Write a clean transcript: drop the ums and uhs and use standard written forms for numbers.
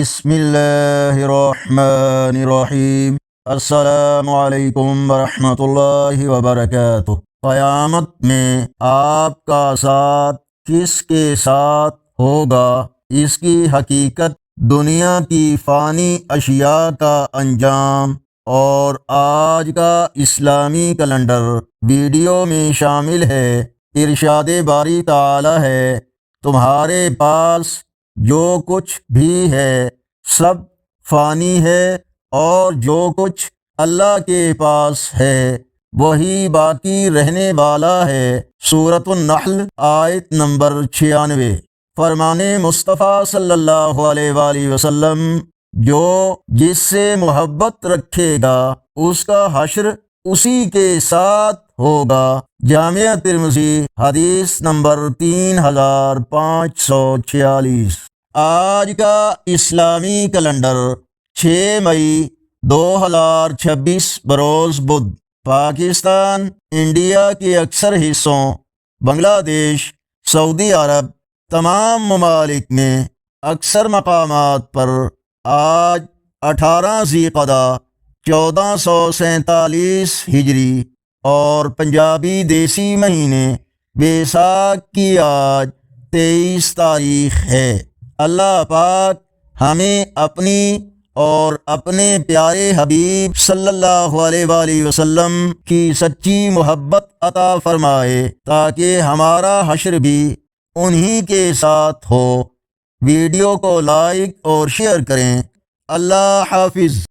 بسم اللہ الرحمن الرحیم۔ السلام علیکم ورحمۃ اللہ وبرکاتہ۔ قیامت میں آپ کا ساتھ کس کے ساتھ ہوگا، اس کی حقیقت، دنیا کی فانی اشیاء کا انجام اور آج کا اسلامی کیلنڈر ویڈیو میں شامل ہے۔ ارشاد باری تعالی ہے، تمہارے پاس جو کچھ بھی ہے سب فانی ہے، اور جو کچھ اللہ کے پاس ہے وہی باقی رہنے والا ہے۔ سورۃ النحل آیت نمبر 96۔ فرمان مصطفیٰ صلی اللہ علیہ وآلہ وسلم، جو جس سے محبت رکھے گا اس کا حشر اسی کے ساتھ ہوگا۔ جامعہ ترمذی حدیث نمبر 3546۔ آج کا اسلامی کیلنڈر 6 مئی 2026 بروز بدھ۔ پاکستان، انڈیا کے اکثر حصوں، بنگلہ دیش، سعودی عرب، تمام ممالک میں اکثر مقامات پر آج 18 ذی القعدہ 1447 ہجری اور پنجابی دیسی مہینے بیساکھ کی آج 23 تاریخ ہے۔ اللہ پاک ہمیں اپنی اور اپنے پیارے حبیب صلی اللہ علیہ وآلہ وسلم کی سچی محبت عطا فرمائے، تاکہ ہمارا حشر بھی انہی کے ساتھ ہو۔ ویڈیو کو لائک اور شیئر کریں۔ اللہ حافظ۔